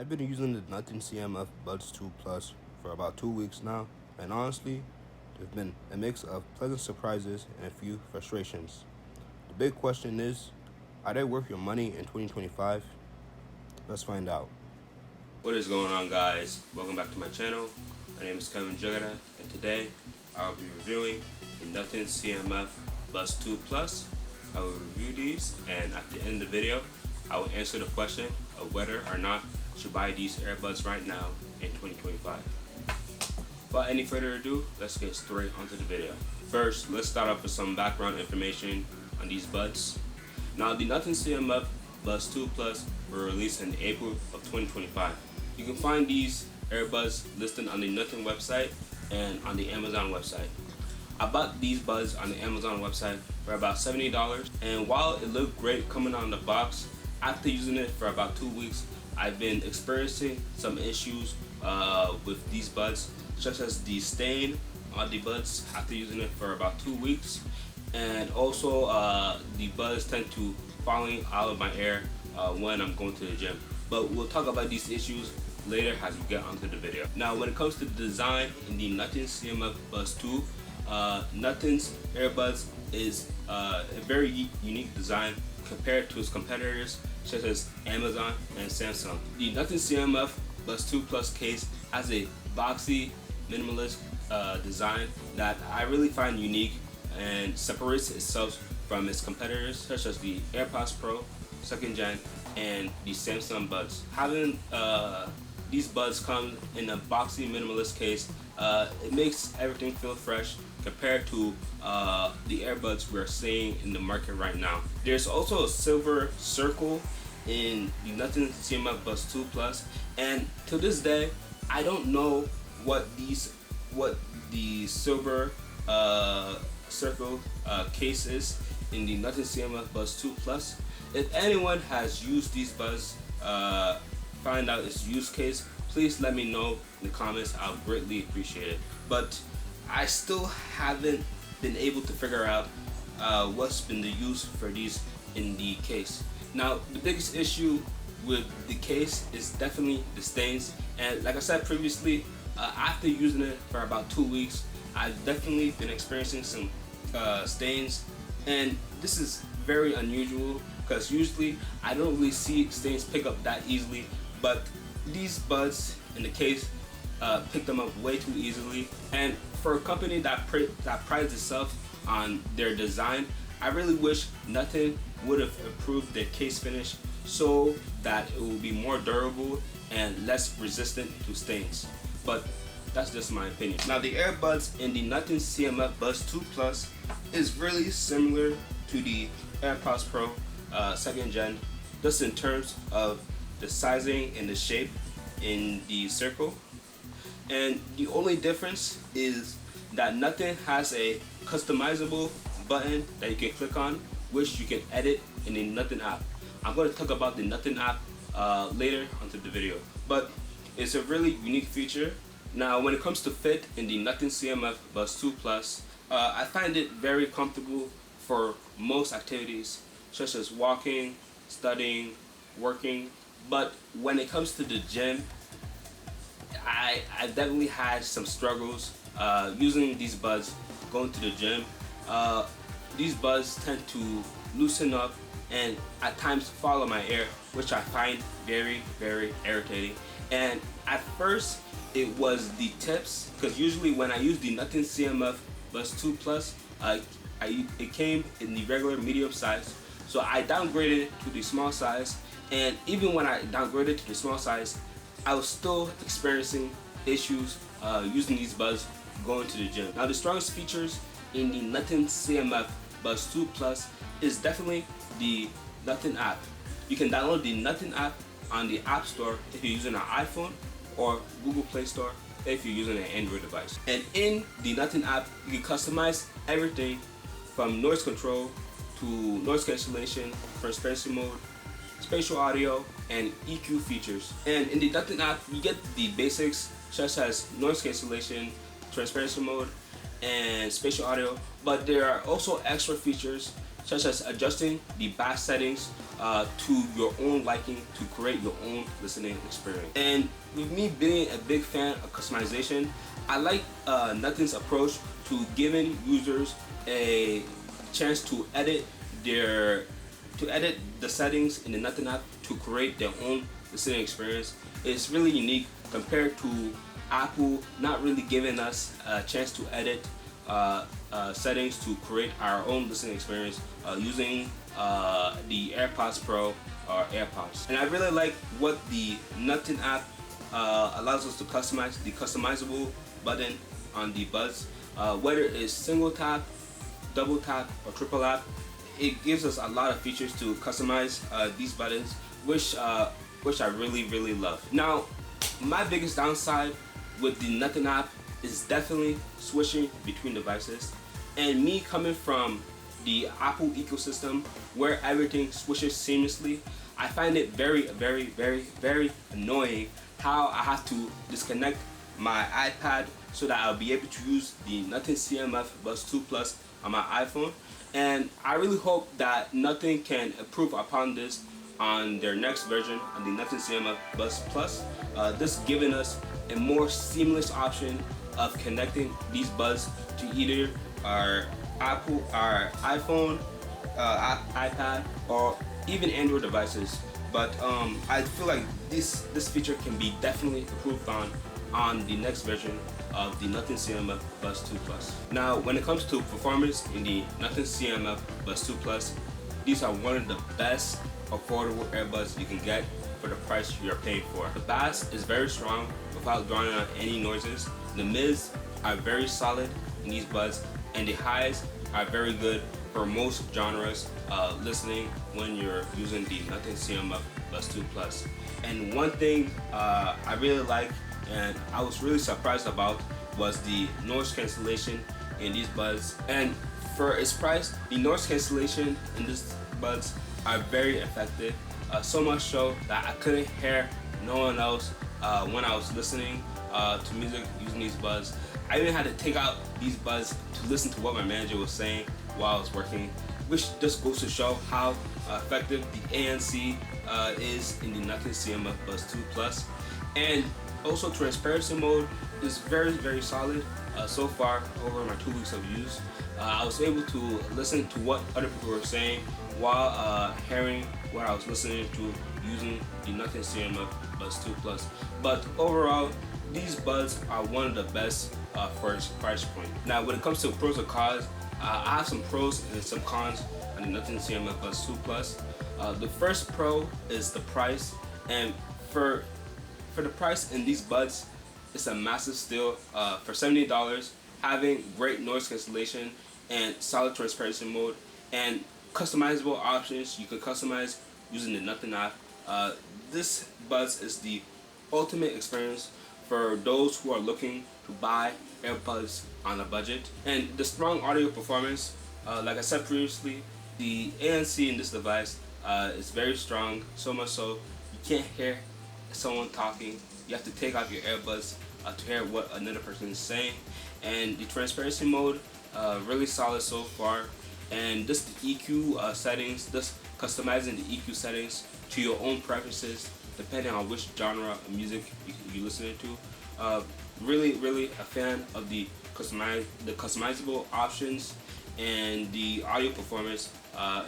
I've been using the Nothing CMF Buds 2 Plus for about 2 weeks now, and honestly, there's been a mix of pleasant surprises and a few frustrations. The big question is, are they worth your money in 2025? Let's find out. What is going on, guys? Welcome back to my channel. My name is Kevin Jagada, and today I'll be reviewing the Nothing CMF Buds 2 Plus. I will review these, and at the end of the video I will answer the question of whether or not I should buy these earbuds right now in 2025. Without any further ado, let's get straight onto the video. First, let's start off with some background information on these buds. Now, the Nothing CMF Buds 2 Plus were released in April of 2025. You can find these earbuds listed on the Nothing website and on the Amazon website. I bought these buds on the Amazon website for about $70, and while it looked great coming out of the box, after using it for about 2 weeks, I've been experiencing some issues with these buds, such as the stain on the buds after using it for about 2 weeks, and also the buds tend to falling out of my ear when I'm going to the gym. But we'll talk about these issues later as we get onto the video. Now, when it comes to the design in the Nothing CMF Buds 2, Nothing's earbuds is a very unique design compared to its competitors such as Amazon and Samsung. The Nothing CMF Buds 2 Plus case has a boxy, minimalist design that I really find unique and separates itself from its competitors such as the AirPods Pro 2nd Gen and the Samsung Buds. Having these buds come in a boxy, minimalist case, it makes everything feel fresh compared to the earbuds we're seeing in the market right now. There's also a silver circle in the Nothing CMF Buds 2 Plus, and to this day I don't know what the silver circle case is in the Nothing CMF Buds 2 Plus. If anyone has used these buds, find out its use case, please let me know in the comments. I'll greatly appreciate it. But I still haven't been able to figure out what's been the use for these in the case. Now, the biggest issue with the case is definitely the stains, and like I said previously, after using it for about 2 weeks, I've definitely been experiencing some stains, and this is very unusual because usually I don't really see stains pick up that easily, but these buds in the case picked them up way too easily. And for a company that prides itself on their design, I really wish Nothing would have improved their case finish so that it will be more durable and less resistant to stains. But that's just my opinion. Now, the earbuds in the Nothing CMF Buds 2 Plus is really similar to the AirPods Pro 2nd Gen, just in terms of the sizing and the shape in the circle. And the only difference is that Nothing has a customizable button that you can click on, which you can edit in the Nothing app. I'm going to talk about the Nothing app later onto the video, but it's a really unique feature. Now, when it comes to fit in the Nothing CMF Buds 2 Plus, I find it very comfortable for most activities such as walking, studying, working. But when it comes to the gym, I definitely had some struggles using these buds going to the gym. These buds tend to loosen up and at times fall on my ear, which I find very, very irritating. And at first it was the tips, because usually when I use the Nothing CMF Buds 2 Plus, it came in the regular medium size, so I downgraded it to the small size. And even when I downgraded to the small size, I was still experiencing issues using these buds going to the gym. Now, the strongest features in the Nothing CMF Buds 2 Plus is definitely the Nothing app. You can download the Nothing app on the App Store if you're using an iPhone, or Google Play Store if you're using an Android device. And in the Nothing app, you can customize everything from noise control to noise cancellation, transparency mode, spatial audio, and EQ features. And in the Nothing app, you get the basics such as noise cancellation, transparency mode, and spatial audio, but there are also extra features such as adjusting the bass settings to your own liking to create your own listening experience. And with me being a big fan of customization, I like Nothing's approach to giving users a chance to edit the settings in the Nothing app to create their own listening experience. It's really unique compared to Apple not really giving us a chance to edit settings to create our own listening experience using the AirPods Pro or AirPods. And I really like what the Nothing app allows us to customize, the customizable button on the Buds. Whether it's single tap, double tap, or triple tap, it gives us a lot of features to customize these buttons, which I really love. Now, my biggest downside with the Nothing app is definitely switching between devices. And me coming from the Apple ecosystem where everything switches seamlessly, I find it very annoying how I have to disconnect my iPad so that I'll be able to use the Nothing CMF Bud 2 Plus on my iPhone. And I really hope that Nothing can improve upon this on their next version, on the Nothing CMF Bud Plus. This giving us a more seamless option of connecting these buds to either our Apple, our iPhone, iPad, or even Android devices. But I feel like this feature can be definitely improved on the next version of the Nothing CMF Bud 2 Plus. Now, when it comes to performance in the Nothing CMF Bud 2 Plus, these are one of the best affordable earbuds you can get for the price you're paying for. The bass is very strong without drawing out any noises. The mids are very solid in these buds, and the highs are very good for most genres listening when you're using the Nothing CMF Bud 2 Plus. And one thing I really like and I was really surprised about was the noise cancellation in these buds. And for its price, the noise cancellation in these buds are very effective. So much so that I couldn't hear no one else when I was listening to music using these buds. I even had to take out these buds to listen to what my manager was saying while I was working, which just goes to show how effective the ANC is in the Nothing CMF Bud 2 Plus. And also, transparency mode is very solid so far over my 2 weeks of use. I was able to listen to what other people were saying while hearing what I was listening to using the Nothing CMF Bud 2 Plus. But overall, these buds are one of the best for its price point. Now, when it comes to pros and cons, I have some pros and some cons on the Nothing CMF Bud 2 Plus. The first pro is the price, and for the price in these buds, it's a massive steal. For $70, having great noise cancellation and solid transparency mode and customizable options you can customize using the Nothing app. This buds is the ultimate experience for those who are looking to buy AirPods on a budget. And the strong audio performance, like I said previously, the ANC in this device is very strong, so much so you can't hear someone talking. You have to take off your earbuds to hear what another person is saying. And the transparency mode, really solid so far. And just the EQ settings, just customizing the EQ settings to your own preferences depending on which genre of music you're listening to. Really a fan of the customizable options and the audio performance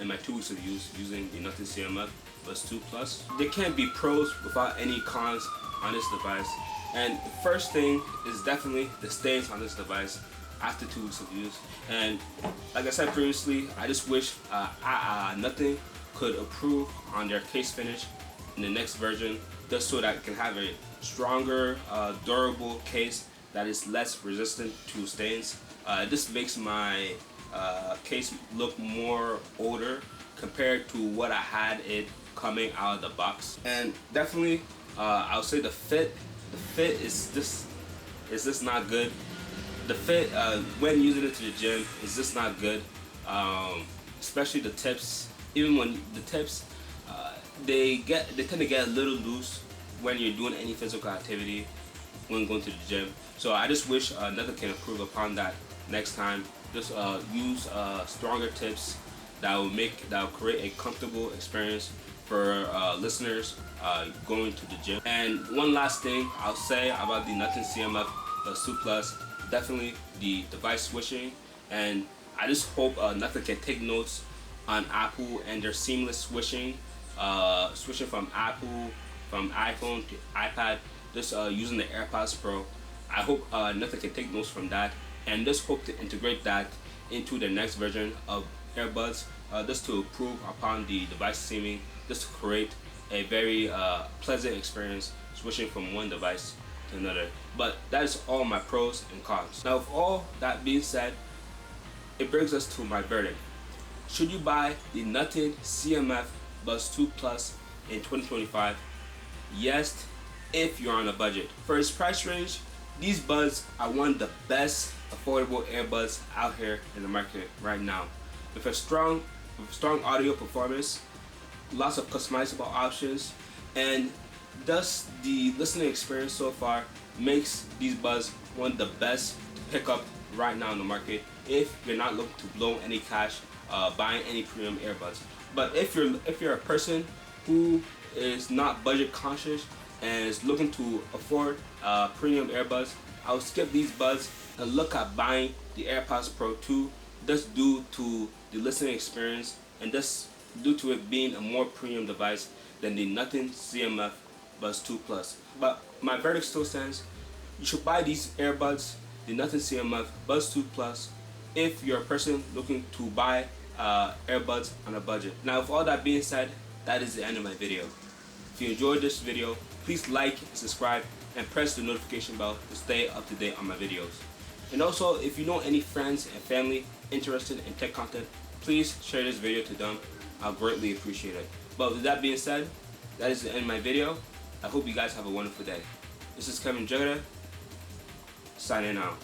in my 2 weeks of use using the Nothing CMF Bud 2 Plus. There can't be pros without any cons on this device. And the first thing is definitely the stains on this device after 2 weeks of use. And like I said previously, I just wish Nothing could improve on their case finish in the next version, just so that it can have a stronger, durable case that is less resistant to stains. This makes my case look more older compared to what I had it coming out of the box. And definitely, I would say the fit is just not good. The fit when using it to the gym is just not good. Especially the tips. Even when the tips, they tend to get a little loose when you're doing any physical activity when going to the gym. So I just wish Nothing can improve upon that next time. Just use stronger tips that will create a comfortable experience for listeners going to the gym. And one last thing I'll say about the Nothing CMF Bud 2 Plus, definitely the device switching, and I just hope Nothing can take notes on Apple and their seamless switching, switching from iPhone to iPad, just using the AirPods Pro. I hope Nothing can take notes from that, and just hope to integrate that into the next version of Earbuds, just to improve upon the device seaming, just to create a very pleasant experience switching from one device to another. But that is all my pros and cons. Now, with all that being said, it brings us to my verdict. Should you buy the Nothing CMF Bud 2 Plus in 2025? Yes, if you're on a budget. For its price range, these buds are one of the best affordable earbuds out here in the market right now. With a strong audio performance, lots of customizable options, and thus the listening experience so far makes these buds one of the best to pick up right now in the market if you're not looking to blow any cash buying any premium earbuds. But if you're a person who is not budget conscious and is looking to afford premium earbuds, I would skip these buds and look at buying the AirPods Pro 2, just due to the listening experience and just due to it being a more premium device than the Nothing CMF Bud 2 Plus. But my verdict still stands. You should buy these earbuds, the Nothing CMF Bud 2 Plus, if you're a person looking to buy earbuds on a budget. Now, with all that being said, that is the end of my video. If you enjoyed this video, please like, subscribe, and press the notification bell to stay up to date on my videos. And also, if you know any friends and family interested in tech content, please share this video to them. I'll greatly appreciate it. But with that being said, that is the end of my video. I hope you guys have a wonderful day. This is Kevin Jagger, signing out.